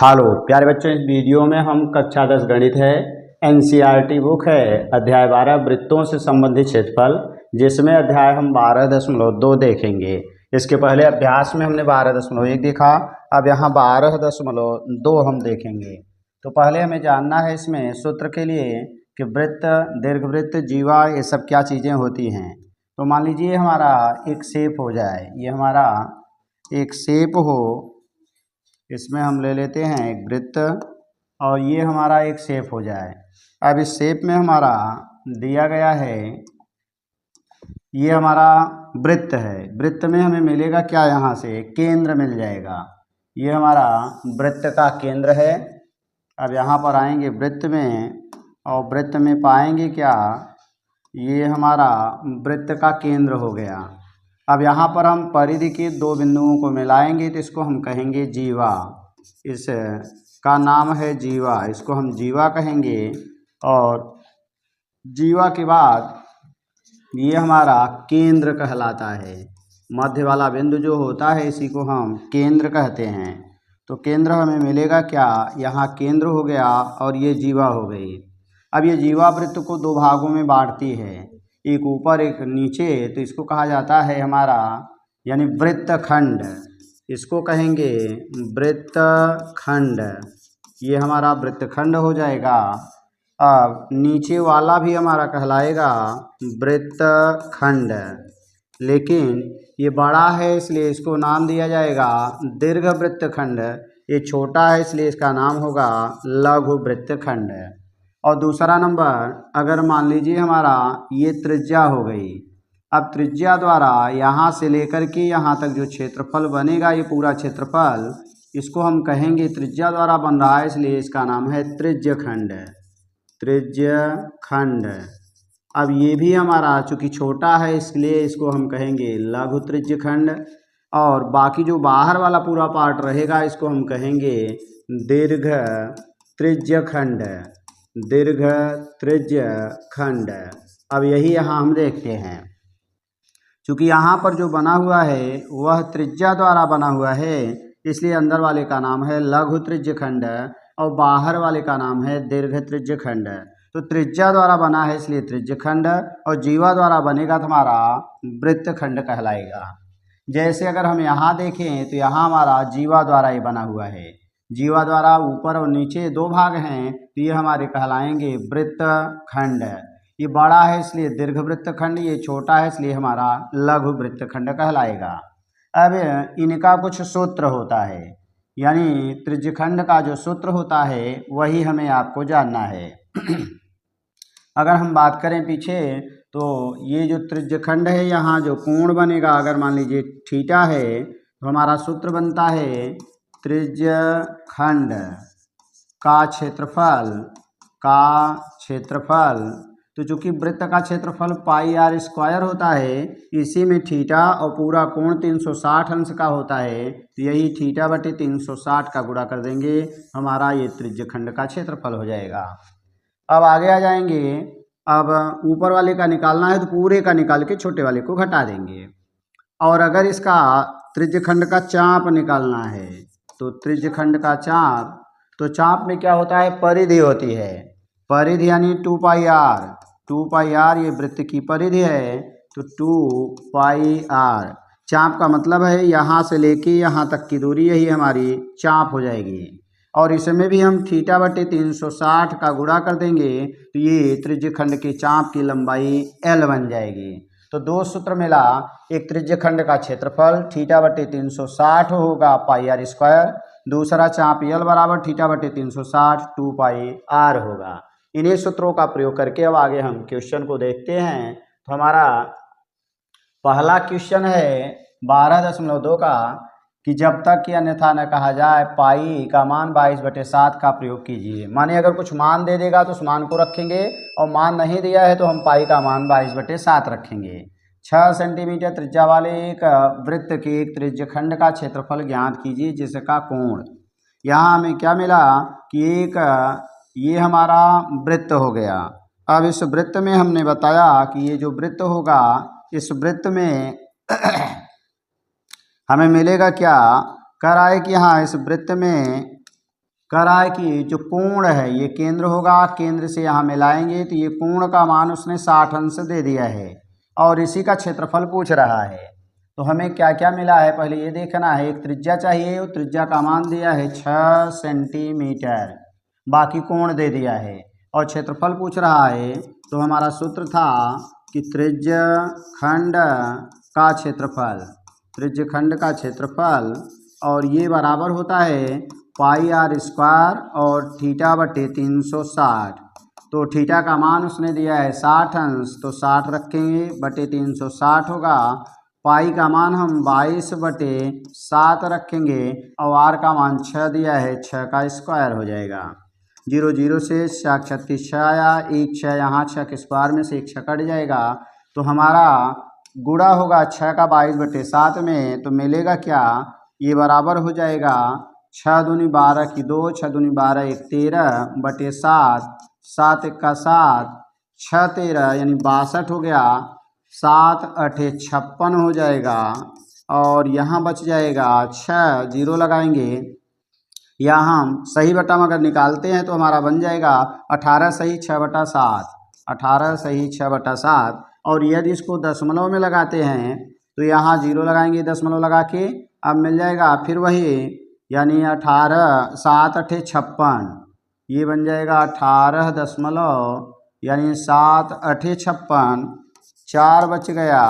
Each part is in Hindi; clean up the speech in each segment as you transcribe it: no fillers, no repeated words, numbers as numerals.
हेलो प्यारे बच्चों, इस वीडियो में हम कक्षा 10 गणित है, एनसीईआरटी बुक है, अध्याय 12 वृत्तों से संबंधित क्षेत्रफल, जिसमें अध्याय हम 12.2 देखेंगे। इसके पहले अभ्यास में हमने 12.1 देखा, अब यहाँ 12.2 हम देखेंगे। तो पहले हमें जानना है इसमें सूत्र के लिए कि वृत्त, दीर्घवृत्त, जीवा ये सब क्या चीज़ें होती हैं। तो मान लीजिए हमारा एक शेप हो जाए, ये हमारा एक शेप हो, इसमें हम ले लेते हैं एक वृत्त और ये हमारा एक शेप हो जाए। अब इस शेप में हमारा दिया गया है, ये हमारा वृत्त है। वृत्त में हमें मिलेगा क्या, यहाँ से केंद्र मिल जाएगा। ये हमारा वृत्त का केंद्र है। अब यहाँ पर आएंगे वृत्त में और वृत्त में पाएंगे क्या, ये हमारा वृत्त का केंद्र हो गया। अब यहाँ पर हम परिधि के दो बिंदुओं को मिलाएंगे तो इसको हम कहेंगे जीवा। इस का नाम है जीवा, इसको हम जीवा कहेंगे। और जीवा के बाद ये हमारा केंद्र कहलाता है। मध्य वाला बिंदु जो होता है इसी को हम केंद्र कहते हैं। तो केंद्र हमें मिलेगा क्या, यहाँ केंद्र हो गया और ये जीवा हो गई। अब ये जीवा वृत्त को दो भागों में बांटती है, एक ऊपर एक नीचे। तो इसको कहा जाता है हमारा यानी वृत्तखंड, इसको कहेंगे वृत्तखंड। ये हमारा वृत्तखंड हो जाएगा। अब नीचे वाला भी हमारा कहलाएगा वृत्तखंड, लेकिन ये बड़ा है इसलिए इसको नाम दिया जाएगा दीर्घ वृत्तखंड। ये छोटा है इसलिए इसका नाम होगा लघु वृत्तखंड। और दूसरा नंबर, अगर मान लीजिए हमारा ये त्रिज्या हो गई। अब त्रिज्या द्वारा यहाँ से लेकर के यहाँ तक जो क्षेत्रफल बनेगा, ये पूरा क्षेत्रफल, इसको हम कहेंगे त्रिज्या द्वारा बन रहा है इसलिए इसका नाम है त्रिज्यखंड। त्रिज्यखंड। अब ये भी हमारा चूँकि छोटा है इसलिए इसको हम कहेंगे लघु त्रिज्यखंड। और बाकी जो बाहर वाला पूरा पार्ट रहेगा इसको हम कहेंगे दीर्घ त्रिज्यखंड। दीर्घ त्रिज्यखंड। अब यही यहाँ हम देखते हैं, चूँकि यहाँ पर जो बना हुआ है वह त्रिज्या द्वारा बना हुआ है इसलिए अंदर वाले का नाम है लघु त्रिज्यखंड और बाहर वाले का नाम है दीर्घ त्रिज्यखंड। तो त्रिज्या द्वारा बना है इसलिए त्रिज्यखंड और जीवा द्वारा बनेगा तो हमारा वृत्तखंड कहलाएगा। जैसे अगर हम यहाँ देखें तो यहाँ हमारा जीवा द्वारा ये बना हुआ है। जीवा द्वारा ऊपर और नीचे दो भाग हैं तो ये हमारे कहलाएंगे वृत्तखंड। ये बड़ा है इसलिए दीर्घ वृत्तखंड, ये छोटा है इसलिए हमारा लघु वृत्तखंड कहलाएगा। अब इनका कुछ सूत्र होता है, यानी त्रिज्यखंड का जो सूत्र होता है वही हमें आपको जानना है। अगर हम बात करें पीछे तो ये जो त्रिज्यखंड है, यहाँ जो कोण बनेगा, अगर मान लीजिए थीटा है तो हमारा सूत्र बनता है त्रिज्यखंड का क्षेत्रफल। तो चूँकि वृत्त का क्षेत्रफल पाई आर स्क्वायर होता है, इसी में थीटा और पूरा कोण 360 अंश का होता है, तो यही थीटा बटे 360 का गुणा कर देंगे, हमारा ये त्रिज्यखंड का क्षेत्रफल हो जाएगा। अब आगे आ जाएंगे। अब ऊपर वाले का निकालना है तो पूरे का निकाल के छोटे वाले को घटा देंगे। और अगर इसका त्रिज्यखंड का चाप निकालना है तो त्रिज्यखंड का चाप, तो चाप में क्या होता है, परिधि होती है। परिधि यानी 2 पाई आर। 2 पाई आर ये वृत्त की परिधि है, तो 2 पाई आर। चाप का मतलब है यहाँ से लेके यहाँ तक की दूरी, यही हमारी चाप हो जाएगी। और इसमें भी हम थीटा बटे 360 का गुणा कर देंगे तो ये त्रिज्यखंड के चाप की लंबाई L बन जाएगी। तो दो सूत्र मिला, एक त्रिज्यखंड का क्षेत्रफल थीटा बटे 360 होगा पाई आर स्क्वायर, दूसरा चाप L बराबर थीटा बटे 360 2 पाई आर होगा। इन्हीं सूत्रों का प्रयोग करके अब आगे हम क्वेश्चन को देखते हैं। तो हमारा पहला क्वेश्चन है 12.2 का कि जब तक कि अन्यथा न कहा जाए पाई का मान 22/7 का प्रयोग कीजिए। माने अगर कुछ मान दे देगा तो उस मान को रखेंगे और मान नहीं दिया है तो हम पाई का मान 22/7 रखेंगे। 6 सेंटीमीटर त्रिज्या वाले एक वृत्त के एक त्रिज्यखंड का क्षेत्रफल ज्ञात कीजिए जिसका कोण। यहाँ हमें क्या मिला कि एक ये हमारा वृत्त हो गया। अब इस वृत्त में हमने बताया कि ये जो वृत्त होगा, इस वृत्त में हमें मिलेगा क्या, कह रहा है कि हाँ इस वृत्त में कह रहा है कि जो कोण है ये केंद्र होगा, केंद्र से यहाँ मिलाएंगे तो ये कोण का मान उसने 60 अंश दे दिया है और इसी का क्षेत्रफल पूछ रहा है। तो हमें क्या क्या मिला है पहले ये देखना है। एक त्रिज्या चाहिए, वो त्रिज्या का मान दिया है 6 सेंटीमीटर, बाकी कोण दे दिया है और क्षेत्रफल पूछ रहा है। तो हमारा सूत्र था कि त्रिज्य खंड का क्षेत्रफल, त्रिज्य खंड का क्षेत्रफल, और ये बराबर होता है पाई आर स्क्वायर और थीटा बटे 360। तो थीटा का मान उसने दिया है 60 अंश, तो 60 रखेंगे बटे 360 होगा। पाई का मान हम 22 बटे 7 रखेंगे और आर का मान 6 दिया है, 6 का स्क्वायर हो जाएगा। 0 0 से 6 36 6 आया, 1 6 यहाँ 6 के स्क्वायर में से 1 6 कट जाएगा। तो हमारा गुणा होगा 6 का 22 बटे 7 में, तो मिलेगा क्या, ये बराबर हो जाएगा 6 दूनी 12 की 2, 6 दूनी 12 1 13 बटे 7, 7 1 का 7, 6 13 यानी 62 हो गया, 7 8 56 हो जाएगा और यहाँ बच जाएगा 6, 0 लगाएंगे। यहाँ हम सही बटा में अगर निकालते हैं तो हमारा बन जाएगा 18 सही 6 बटा 7, 18 सही 6 बटा 7। और यदि इसको दशमलव में लगाते हैं तो यहाँ 0 लगाएंगे दशमलव लगा के, अब मिल जाएगा फिर वही, यानी 18 7 8 56, ये बन जाएगा 18 दशमलव यानी 7 8 56, 4 बच गया,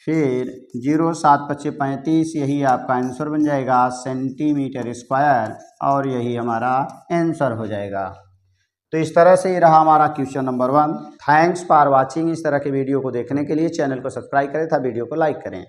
फिर 0 7 5 35, यही आपका आंसर बन जाएगा सेंटीमीटर स्क्वायर और यही हमारा आंसर हो जाएगा। तो इस तरह से ये रहा हमारा question number 1। Thanks for watching. इस तरह के वीडियो को देखने के लिए चैनल को सब्सक्राइब करें तथा वीडियो को लाइक करें।